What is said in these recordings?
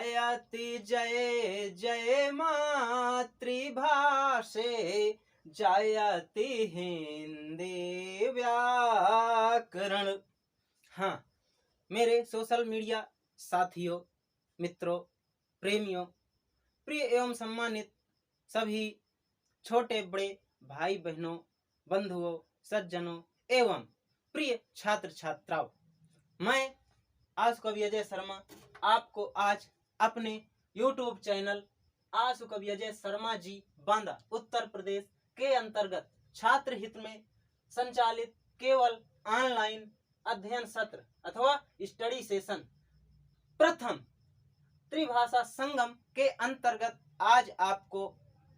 जायति जय जय मातृभाषे जायति हिंदी व्याकरण। हाँ, मेरे सोशल मीडिया साथियों, मित्रों, प्रेमियों, प्रिय एवं सम्मानित सभी छोटे बड़े भाई बहनों, बंधुओं, सज्जनों एवं प्रिय छात्र छात्राओं, मैं आशु कवि अजय शर्मा आपको आज अपने YouTube चैनल आशु कवि अजय शर्मा जी बांदा उत्तर प्रदेश के अंतर्गत छात्र हित में संचालित केवल ऑनलाइन अध्ययन सत्र अथवा स्टडी सेशन प्रथम त्रिभाषा संगम के अंतर्गत आज आपको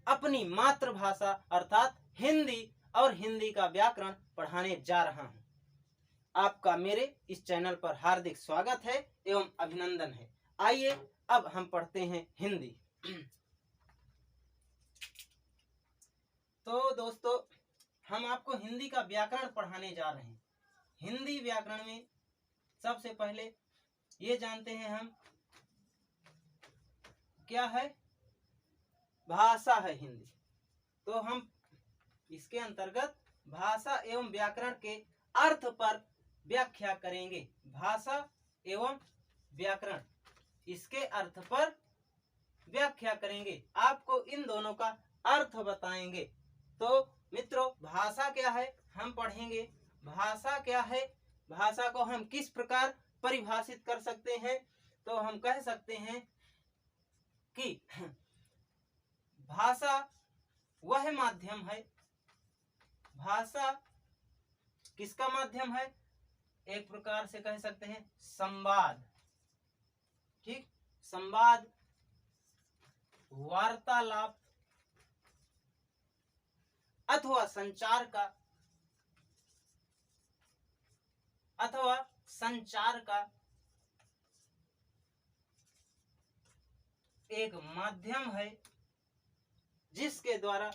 अपनी मातृभाषा अर्थात हिंदी और हिंदी का व्याकरण पढ़ाने जा रहा हूं। आपका मेरे इस चैनल पर हार्दिक स्वागत है एवं अभिनंदन है। आइए अब हम पढ़ते हैं हिंदी। तो दोस्तों, हम आपको हिंदी का व्याकरण पढ़ाने जा रहे हैं। हिंदी व्याकरण में सबसे पहले ये जानते हैं हम क्या है, भाषा है हिंदी। तो हम इसके अंतर्गत भाषा एवं व्याकरण के अर्थ पर व्याख्या करेंगे। भाषा एवं व्याकरण, इसके अर्थ पर व्याख्या करेंगे, आपको इन दोनों का अर्थ बताएंगे। तो मित्रों, भाषा क्या है हम पढ़ेंगे। भाषा क्या है, भाषा को हम किस प्रकार परिभाषित कर सकते हैं। तो हम कह सकते हैं कि भाषा वह माध्यम है, भाषा किसका माध्यम है, एक प्रकार से कह सकते हैं संवाद। ठीक, संवाद, वार्तालाप अथवा संचार का एक माध्यम है, जिसके द्वारा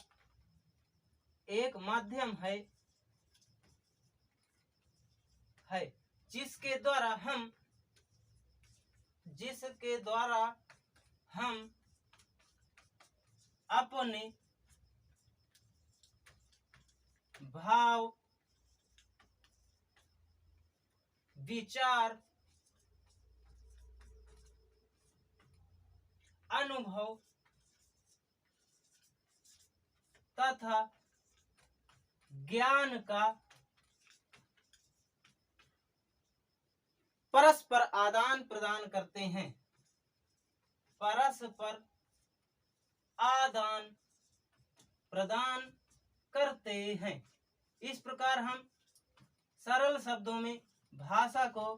हम अपने भाव, विचार, अनुभव तथा ज्ञान का परस्पर आदान प्रदान करते हैं। परस्पर आदान प्रदान करते हैं। इस प्रकार हम सरल शब्दों में भाषा को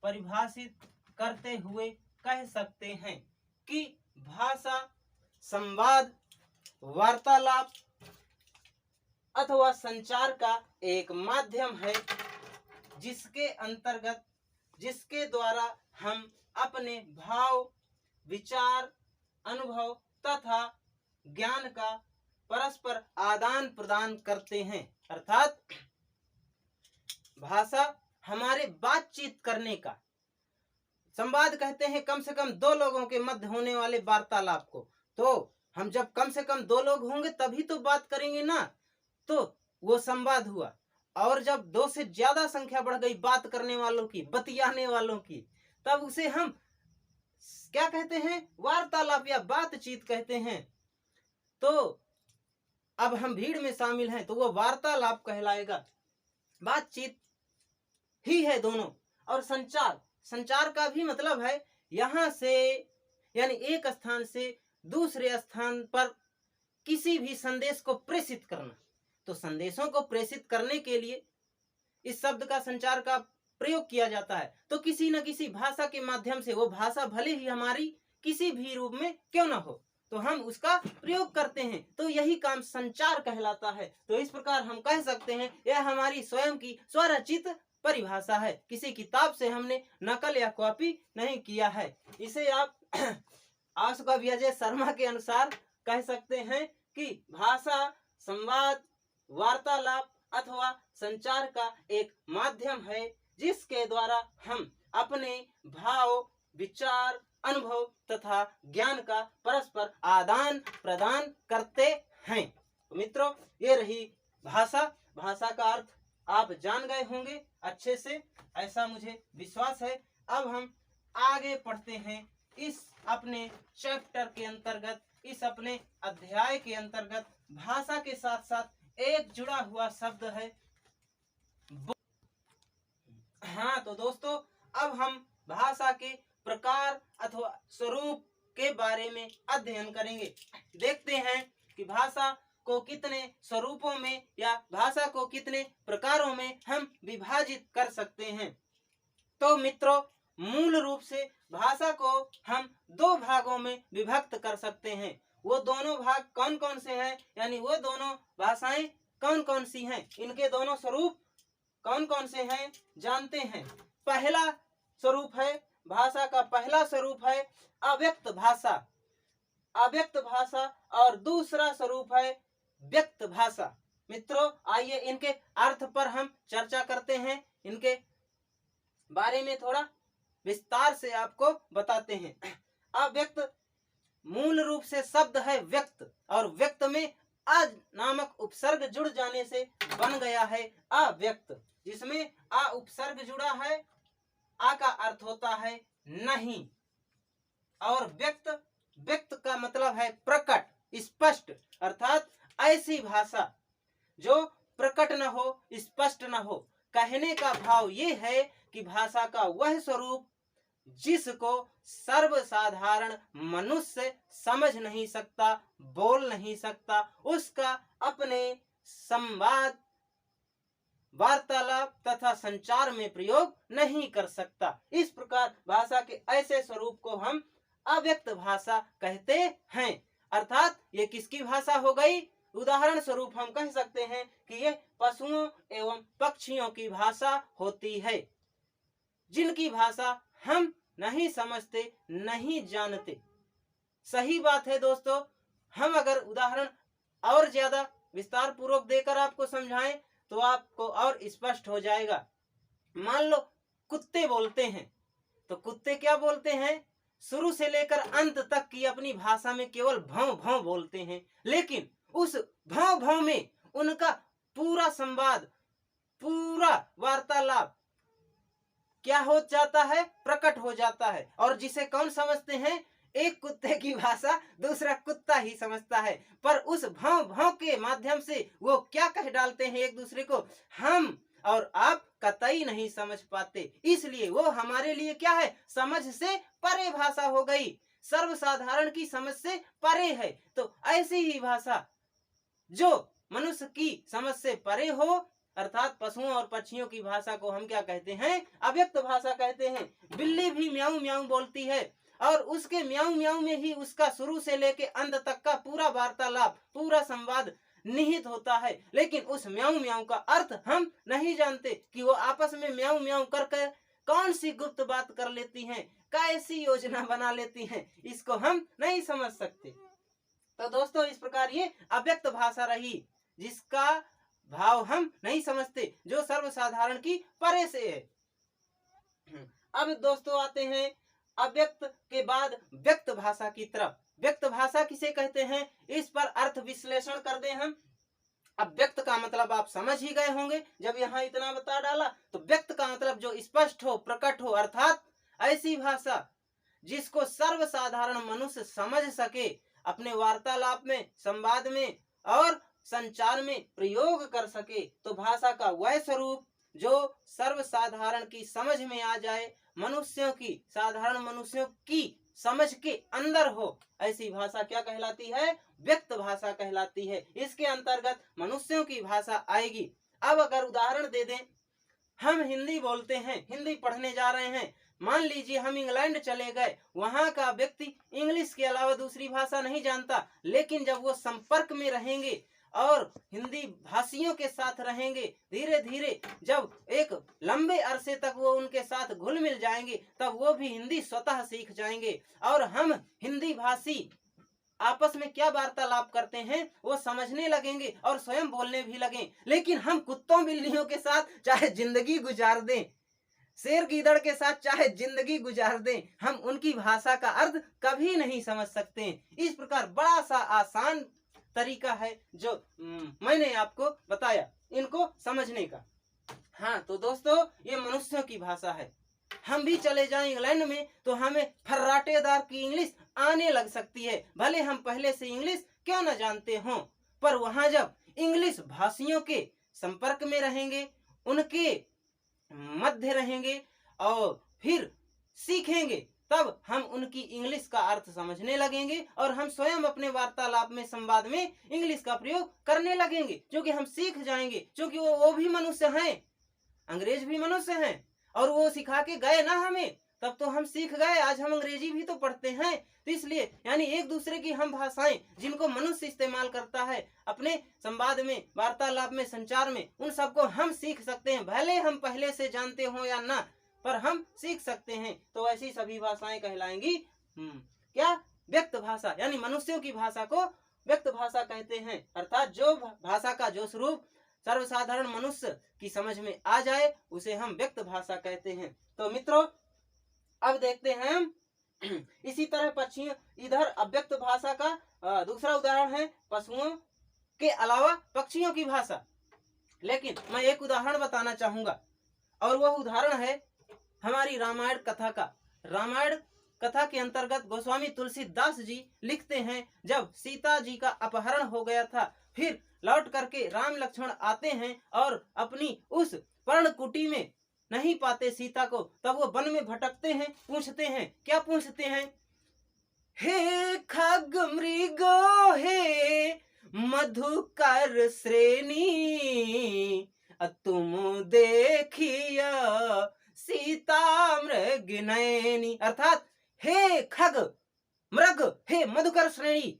परिभाषित करते हुए कह सकते हैं कि भाषा संवाद, वार्तालाप अथवा संचार का एक माध्यम है, जिसके द्वारा हम अपने भाव, विचार, अनुभव तथा ज्ञान का परस्पर आदान प्रदान करते हैं। अर्थात भाषा हमारे बातचीत करने का, संवाद कहते हैं कम से कम दो लोगों के मध्य होने वाले वार्तालाप को। तो हम जब कम से कम दो लोग होंगे तभी तो बात करेंगे ना, तो वो संवाद हुआ। और जब दो से ज्यादा संख्या बढ़ गई बात करने वालों की, बतियाने वालों की, तब उसे हम क्या कहते हैं, वार्तालाप या बातचीत कहते हैं। तो अब हम भीड़ में शामिल हैं तो वो वार्तालाप कहलाएगा, बातचीत ही है दोनों। और संचार का भी मतलब है यहाँ से, यानी एक स्थान से दूसरे स्थान पर किसी भी संदेश को प्रेषित करना। तो संदेशों को प्रेषित करने के लिए इस शब्द का, संचार का प्रयोग किया जाता है। तो किसी न किसी भाषा के माध्यम से, वो भाषा भले ही हमारी किसी भी रूप में क्यों ना हो, तो हम उसका प्रयोग करते हैं। तो यही काम संचार कहलाता है। तो इस प्रकार हम कह सकते हैं यह हमारी स्वयं की स्वरचित परिभाषा है, किसी किताब से हमने नकल या कॉपी नहीं किया है। इसे आप आशु कवि अजय शर्मा के अनुसार कह सकते हैं कि भाषा संवाद, वार्तालाप अथवा संचार का एक माध्यम है, जिसके द्वारा हम अपने भाव, विचार, अनुभव तथा ज्ञान का परस्पर आदान प्रदान करते हैं। तो मित्रों, ये रही भाषा। भाषा का अर्थ आप जान गए होंगे अच्छे से, ऐसा मुझे विश्वास है। अब हम आगे पढ़ते हैं इस अपने चैप्टर के अंतर्गत, इस अपने अध्याय के अंतर्गत भाषा के साथ साथ एक जुड़ा हुआ शब्द है। हाँ तो दोस्तों, अब हम भाषा के प्रकार अथवा स्वरूप के बारे में अध्ययन करेंगे। देखते हैं कि भाषा को कितने स्वरूपों में या भाषा को कितने प्रकारों में हम विभाजित कर सकते हैं। तो मित्रों, मूल रूप से भाषा को हम दो भागों में विभक्त कर सकते हैं। वो दोनों भाग कौन कौन से हैं, यानी वो दोनों भाषाएं कौन कौन सी हैं, इनके दोनों स्वरूप कौन कौन से हैं, जानते हैं। पहला स्वरूप है, भाषा का पहला स्वरूप है अव्यक्त भाषा। अव्यक्त भाषा और दूसरा स्वरूप है व्यक्त भाषा। मित्रों, आइए इनके अर्थ पर हम चर्चा करते हैं, इनके बारे में थोड़ा विस्तार से आपको बताते हैं। अव्यक्त मूल रूप से शब्द है व्यक्त, और व्यक्त में अ नामक उपसर्ग जुड़ जाने से बन गया है अव्यक्त, जिसमें अ उपसर्ग जुड़ा है। आ का अर्थ होता है नहीं, और व्यक्त, व्यक्त का मतलब है प्रकट, स्पष्ट, अर्थात ऐसी भाषा जो प्रकट न हो, स्पष्ट न हो। कहने का भाव ये है कि भाषा का वह स्वरूप जिसको सर्वसाधारण मनुष्य समझ नहीं सकता, बोल नहीं सकता, उसका अपने संवाद, वार्तालाप तथा संचार में प्रयोग नहीं कर सकता। इस प्रकार भाषा के ऐसे स्वरूप को हम अव्यक्त भाषा कहते हैं। अर्थात ये किसकी भाषा हो गई? उदाहरण स्वरूप हम कह सकते हैं कि यह पशुओं एवं पक्षियों की भाषा होती है, जिनकी भाषा हम नहीं समझते, नहीं जानते। सही बात है दोस्तों। हम अगर उदाहरण और ज्यादा विस्तार पूर्वक देकर आपको समझाएं तो आपको और स्पष्ट हो जाएगा। मान लो कुत्ते बोलते हैं, तो कुत्ते क्या बोलते हैं? शुरू से लेकर अंत तक की अपनी भाषा में केवल भौं भौं बोलते हैं, लेकिन उस भौं भौं में उनका पूरा संवाद, पूरा वार्तालाप क्या हो जाता है? प्रकट हो जाता है। और जिसे कौन समझते हैं? एक कुत्ते की भाषा दूसरा कुत्ता ही समझता है, पर उस भौं भौं के माध्यम से वो क्या कह डालते हैं एक दूसरे को, हम और आप कतई नहीं समझ पाते। इसलिए वो हमारे लिए क्या है? समझ से परे भाषा हो गई, सर्वसाधारण की समझ से परे है। तो ऐसी ही भाषा जो मनुष्य की समझ से परे हो, अर्थात पशुओं और पक्षियों की भाषा को हम क्या कहते हैं? अव्यक्त भाषा कहते हैं। बिल्ली भी म्याऊं म्याऊं बोलती है, और उसके म्याऊं म्याऊं में ही उसका शुरू से लेके अंत तक का पूरा वार्तालाप, पूरा संवाद निहित होता है। लेकिन उस म्याऊं म्याऊं का अर्थ हम नहीं जानते कि वो आपस में म्याऊं म्याऊं करके कौन सी गुप्त बात कर लेती हैं, कैसी योजना बना लेती हैं, इसको हम नहीं समझ सकते। तो दोस्तों, इस प्रकार ये अव्यक्त भाषा रही, जिसका भाव हम नहीं समझते, जो सर्वसाधारण की परे से है। अब दोस्तों आते हैं अव्यक्त के बाद व्यक्त भाषा की तरफ। व्यक्त भाषा किसे कहते हैं, इस पर अर्थ विश्लेषण कर दें हम। अब व्यक्त का मतलब आप समझ ही गए होंगे जब यहाँ इतना बता डाला। तो व्यक्त का मतलब जो स्पष्ट हो, प्रकट हो, अर्थात ऐसी भाषा जिसको सर्वसाधारण मनुष्य समझ सके, अपने वार्तालाप में, संवाद में और संचार में प्रयोग कर सके। तो भाषा का वह स्वरूप जो सर्वसाधारण की समझ में आ जाए, मनुष्यों की, साधारण मनुष्यों की समझ के अंदर हो, ऐसी भाषा क्या कहलाती है? व्यक्त भाषा कहलाती है। इसके अंतर्गत मनुष्यों की भाषा आएगी। अब अगर उदाहरण दे दें, हम हिंदी बोलते हैं, हिंदी पढ़ने जा रहे हैं, मान लीजिए हम इंग्लैंड चले गए, वहां का व्यक्ति इंग्लिश के अलावा दूसरी भाषा नहीं जानता, लेकिन जब वो संपर्क में रहेंगे और हिंदी भाषियों के साथ रहेंगे, धीरे धीरे जब एक लंबे अरसे तक वो उनके साथ घुल मिल जाएंगे, तब वो भी हिंदी स्वतः सीख जाएंगे, और हम हिंदी भाषी आपस में क्या वार्तालाप करते हैं वो समझने लगेंगे और स्वयं बोलने भी लगें। लेकिन हम कुत्तों बिल्लियों के साथ चाहे जिंदगी गुजार दें, शेर गीदड़ के साथ चाहे जिंदगी गुजार दें, हम उनकी भाषा का अर्थ कभी नहीं समझ सकते। इस प्रकार बड़ा सा आसान तरीका है जो मैंने आपको बताया इनको समझने का। हाँ तो दोस्तों, ये मनुष्यों की भाषा है। हम भी चले जाएं इंग्लैंड में तो हमें फर्राटेदार की इंग्लिश आने लग सकती है, भले हम पहले से इंग्लिश क्यों न जानते हों। पर वहां जब इंग्लिश भाषियों के संपर्क में रहेंगे, उनके मध्य रहेंगे और फिर सीखेंगे, तब हम उनकी इंग्लिश का अर्थ समझने लगेंगे और हम स्वयं अपने वार्तालाप में, संवाद में इंग्लिश का प्रयोग करने लगेंगे, क्योंकि हम सीख जाएंगे। क्योंकि वो भी मनुष्य हैं, अंग्रेज भी मनुष्य हैं, और वो सिखा के गए ना हमें, तब तो हम सीख गए। आज हम अंग्रेजी भी तो पढ़ते हैं। तो इसलिए यानी एक दूसरे की हम भाषाएं जिनको मनुष्य इस्तेमाल करता है अपने संवाद में, वार्तालाप में, संचार में, उन सबको हम सीख सकते हैं, भले हम पहले से जानते हो या ना, पर हम सीख सकते हैं। तो ऐसी सभी भाषाएं कहलाएंगी क्या? व्यक्त भाषा। यानी मनुष्यों की भाषा को व्यक्त भाषा कहते हैं, अर्थात जो भाषा का जो स्वरूप सर्वसाधारण मनुष्य की समझ में आ जाए उसे हम व्यक्त भाषा कहते हैं। तो मित्रों, अब देखते हैं हम इसी तरह पक्षियों, इधर अव्यक्त भाषा का दूसरा उदाहरण है पशुओं के अलावा पक्षियों की भाषा। लेकिन मैं एक उदाहरण बताना चाहूंगा, और वह उदाहरण है हमारी रामायण कथा का। रामायण कथा के अंतर्गत गोस्वामी तुलसीदास जी लिखते हैं, जब सीता जी का अपहरण हो गया था, फिर लौट करके राम लक्ष्मण आते हैं और अपनी उस पर्णकुटी में नहीं पाते सीता को, तब वो वन में भटकते हैं। पूछते हैं, क्या पूछते हैं? हे खग मृगो हे मधुकर श्रेणी, तुम देखिया सीता मृग नयनी। अर्थात हे खग मृग, हे मधुकर श्रेणी,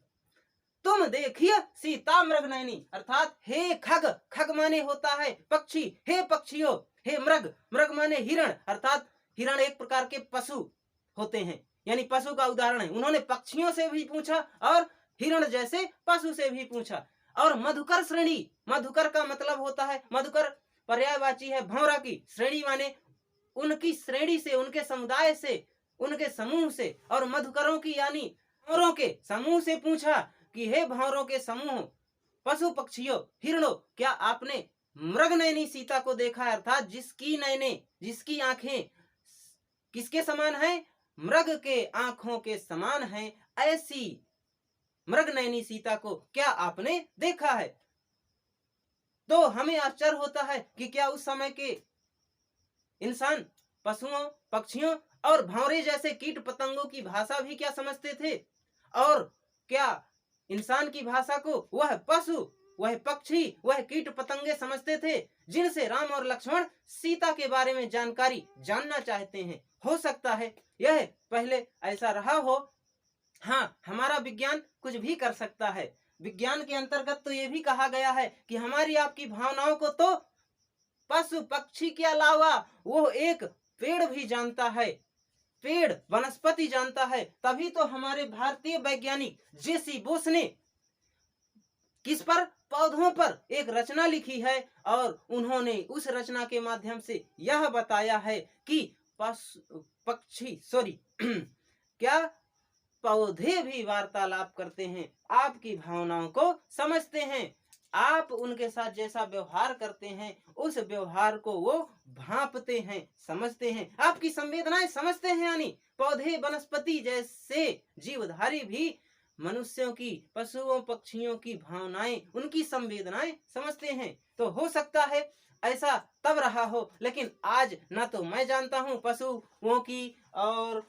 तुम देखिए सीता मृग नयनी। अर्थात हे खग, खग माने होता है पक्षी, हे पक्षियों। हे मृग, मृग माने हिरण, अर्थात हिरण एक प्रकार के पशु होते हैं, यानी पशु का उदाहरण है। उन्होंने पक्षियों से भी पूछा और हिरण जैसे पशु से भी पूछा। और मधुकर श्रेणी, मधुकर का मतलब होता है, मधुकर पर्यायवाची है भंवरा की, श्रेणी माने उनकी श्रेणी से, उनके समुदाय से, उनके समूह से। और मधुकरों की यानी भंवरों के समूह से पूछा कि हे भंवरों के समूह, पशु पक्षियों, हिरणों, क्या आपने मृग नयनी सीता को देखा है? अर्थात जिसकी नयने, जिसकी आंखें किसके समान है? मृग के आंखों के समान है, ऐसी मृग नयनी सीता को क्या आपने देखा है? तो हमें आश्चर्य होता है कि क्या उस समय के इंसान पशुओं, पक्षियों और भंवरे जैसे कीट पतंगों की भाषा भी क्या समझते थे? और क्या इंसान की भाषा को वह पशु, वह पक्षी, वह कीट पतंगे समझते थे, जिनसे राम और लक्ष्मण सीता के बारे में जानकारी जानना चाहते हैं? हो सकता है यह पहले ऐसा रहा हो। हाँ, हमारा विज्ञान कुछ भी कर सकता है। विज्ञान के अंतर्गत तो ये भी कहा गया है कि हमारी आपकी भावनाओं को तो पशु पक्षी के अलावा वो एक पेड़ भी जानता है, पेड़ वनस्पति जानता है। तभी तो हमारे भारतीय वैज्ञानिक जेसी बोस ने किस पर? पौधों पर एक रचना लिखी है, और उन्होंने उस रचना के माध्यम से यह बताया है कि पक्षी क्या पौधे भी वार्तालाप करते हैं, आपकी भावनाओं को समझते हैं। आप उनके साथ जैसा व्यवहार करते हैं, उस व्यवहार को वो भांपते हैं, समझते हैं, आपकी संवेदनाएं समझते हैं। यानी पौधे वनस्पति जैसे जीवधारी भी मनुष्यों की, पशुओं पक्षियों की भावनाएं, उनकी संवेदनाएं समझते हैं। तो हो सकता है ऐसा तब रहा हो, लेकिन आज ना तो मैं जानता हूँ पशुओं की और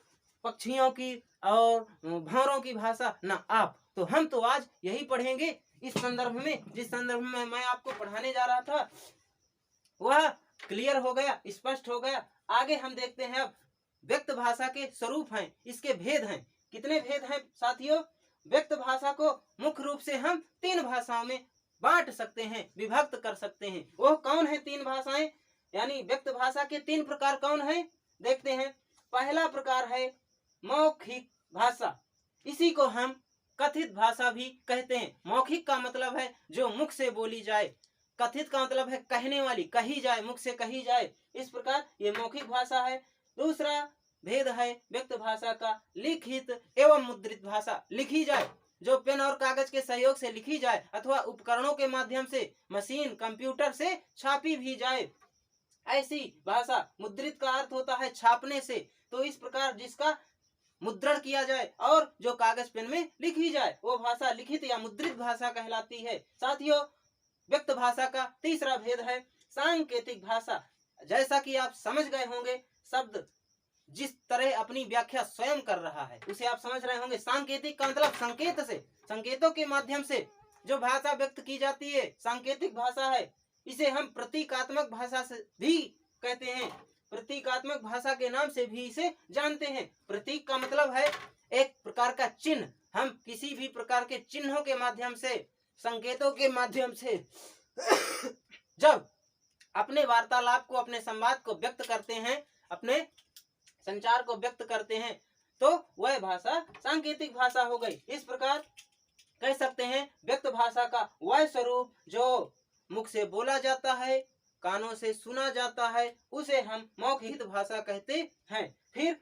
पक्षियों की और भंवरों की भाषा, ना आप। तो हम तो आज यही पढ़ेंगे इस संदर्भ में, जिस संदर्भ में मैं आपको पढ़ाने जा रहा था वह क्लियर हो गया, स्पष्ट हो गया। आगे हम देखते हैं अब व्यक्त भाषा के स्वरूप हैं, इसके भेद हैं। कितने भेद हैं साथियों? व्यक्त भाषा को मुख्य रूप से हम 3 भाषाओं में बांट सकते हैं, विभक्त कर सकते हैं। वो कौन है 3 भाषाएं? यानी व्यक्त भाषा के 3 प्रकार कौन है? देखते हैं। पहला प्रकार है मौखिक भाषा, इसी को हम कथित भाषा भी कहते हैं। मौखिक का मतलब है जो मुख से बोली जाए, कथित का मतलब है कहने वाली, कही जाए, मुख से कही जाए, इस प्रकार ये मौखिक भाषा है। दूसरा भेद है व्यक्त भाषा का, लिखित एवं मुद्रित भाषा। लिखी जाए, जो पेन और कागज के सहयोग से लिखी जाए अथवा उपकरणों के माध्यम से, मशीन कंप्यूटर से छापी भी जाए, ऐसी भाषा। मुद्रित का अर्थ होता है छापने से, तो इस प्रकार जिसका मुद्रण किया जाए और जो कागज पेन में लिखी जाए वो भाषा लिखित या मुद्रित भाषा कहलाती है। साथियों, व्यक्त भाषा का तीसरा भेद है सांकेतिक भाषा। जैसा कि आप समझ गए होंगे, शब्द जिस तरह अपनी व्याख्या स्वयं कर रहा है उसे आप समझ रहे होंगे। सांकेतिक का मतलब संकेत से, संकेतों के माध्यम से जो भाषा व्यक्त की जाती है, सांकेतिक भाषा है। इसे हम प्रतीकात्मक भाषा से भी कहते हैं, प्रतीकात्मक भाषा के नाम से भी इसे जानते हैं। प्रतीक का मतलब है एक प्रकार का चिन्ह। हम किसी भी प्रकार के चिन्हों के माध्यम से, संकेतों के माध्यम से जब अपने वार्तालाप को, अपने संवाद को व्यक्त करते हैं, अपने संचार को व्यक्त करते हैं, तो वह भाषा सांकेतिक भाषा हो गई। इस प्रकार कह सकते हैं व्यक्त भाषा का वह स्वरूप जो मुख से बोला जाता है, कानों से सुना जाता है, उसे हम मौखिक भाषा कहते हैं। फिर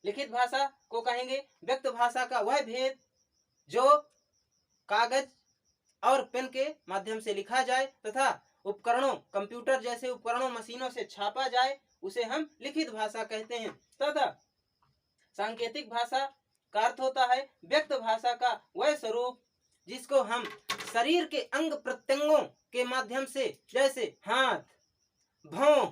लिखित भाषा को कहेंगे व्यक्त भाषा का वह भेद जो कागज और पेन के माध्यम से लिखा जाए तथा उपकरणों, कंप्यूटर जैसे उपकरणों, मशीनों से छापा जाए, उसे हम लिखित भाषा कहते हैं। तथा सांकेतिक भाषा का अर्थ होता है व्यक्त भाषा का वह स्वरूप जिसको हम शरीर के अंग प्रत्यंगों के माध्यम से, जैसे हाथ, भौं,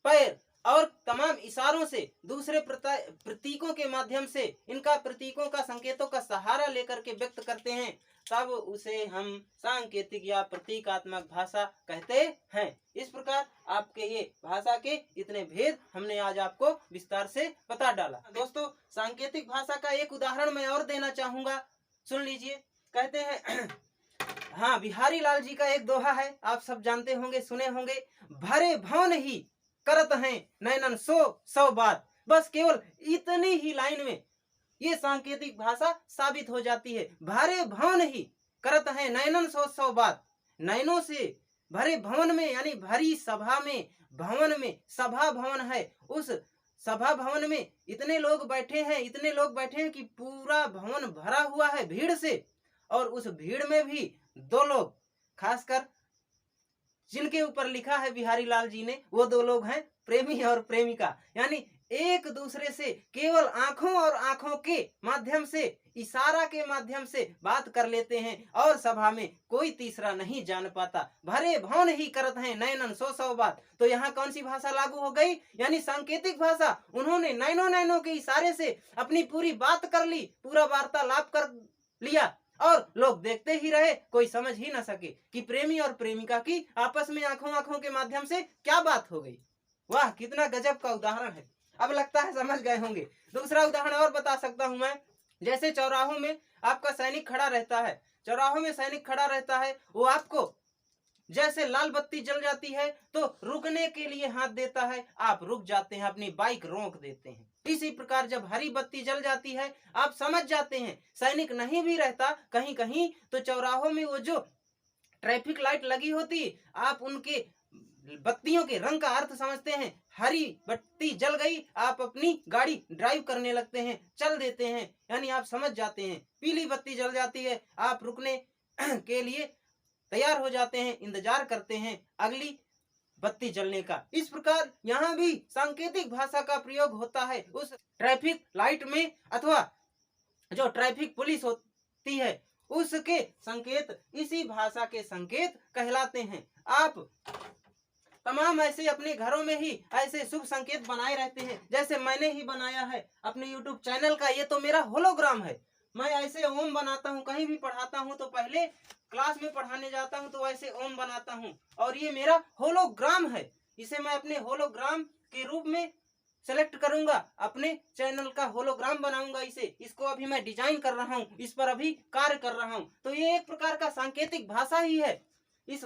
पैर और तमाम इशारों से, दूसरे प्रतीकों के माध्यम से, इनका प्रतीकों का, संकेतों का सहारा लेकर के व्यक्त करते हैं, तब उसे हम सांकेतिक या प्रतीकात्मक भाषा कहते हैं। इस प्रकार आपके ये भाषा के इतने भेद हमने आज आपको विस्तार से बता डाला। दोस्तों, सांकेतिक भाषा का एक उदाहरण मैं और देना चाहूंगा, सुन लीजिए। कहते हैं हाँ, बिहारी लाल जी का एक दोहा है, आप सब जानते होंगे, सुने होंगे। भरे भवन ही करत हैं नैनन सौ सौ बात। बस केवल इतनी ही लाइन में ये सांकेतिक भाषा साबित हो जाती है। भरे भवन ही करत हैं नैनन सौ सौ बात। नैनों से भरे भवन में, यानी भरी सभा में, भवन में, सभा भवन है, उस सभा भवन में इतने लोग बैठे हैं, इतने लोग बैठे हैं कि पूरा भवन भरा हुआ है भीड़ से। और उस भीड़ में भी दो लोग, खासकर जिनके ऊपर लिखा है बिहारी लाल जी ने, वो दो लोग हैं प्रेमी और प्रेमिका। यानी एक दूसरे से केवल आंखों और आंखों के माध्यम से, इशारा के माध्यम से बात कर लेते हैं और सभा में कोई तीसरा नहीं जान पाता। भरे भवन ही करत हैं नैनन सौ सौ बात। तो यहाँ कौन सी भाषा लागू हो गई? यानी सांकेतिक भाषा। उन्होंने नैनों नैनों के इशारे से अपनी पूरी बात कर ली, पूरा वार्तालाप कर लिया और लोग देखते ही रहे, कोई समझ ही न सके कि प्रेमी और प्रेमिका की आपस में आंखों आंखों के माध्यम से क्या बात हो गई। वाह, कितना गजब का उदाहरण है। अब लगता है समझ गए होंगे। दूसरा उदाहरण और बता सकता हूं मैं। जैसे चौराहों में आपका सैनिक खड़ा रहता है, चौराहों में सैनिक खड़ा रहता है, वो आपको जैसे लाल बत्ती जल जाती है तो रुकने के लिए हाथ देता है, आप रुक जाते हैं, अपनी बाइक रोक देते हैं। इसी प्रकार जब हरी बत्ती जल जाती है आप समझ जाते हैं, सैनिक नहीं भी रहता कहीं कहीं तो चौराहों में वो जो ट्रैफिक लाइट लगी होती, आप उनके बत्तियों के रंग का अर्थ समझते हैं। हरी बत्ती जल गई, आप अपनी गाड़ी ड्राइव करने लगते हैं, चल देते हैं, यानी आप समझ जाते हैं। पीली बत्ती जल जाती है, आप रुकने के लिए तैयार हो जाते हैं, इंतजार करते हैं अगली बत्ती जलने का। इस प्रकार यहाँ भी सांकेतिक भाषा का प्रयोग होता है। उस ट्रैफिक लाइट में अथवा जो ट्रैफिक पुलिस होती है उसके संकेत इसी भाषा के संकेत कहलाते हैं। आप तमाम ऐसे अपने घरों में ही ऐसे शुभ संकेत बनाए रहते हैं, जैसे मैंने ही बनाया है अपने YouTube चैनल का। ये तो मेरा होलोग्राम है। मैं ऐसे ओम बनाता हूँ, कहीं भी पढ़ाता हूँ तो पहले क्लास में पढ़ाने जाता हूँ तो ऐसे ओम बनाता हूँ, और ये मेरा होलोग्राम है। इसे मैं अपने होलोग्राम के रूप में सेलेक्ट करूंगा, अपने चैनल का होलोग्राम बनाऊंगा इसे। इसको अभी मैं डिजाइन कर रहा हूँ, इस पर अभी कार्य कर रहा हूँ। तो ये एक प्रकार का सांकेतिक भाषा ही है। इस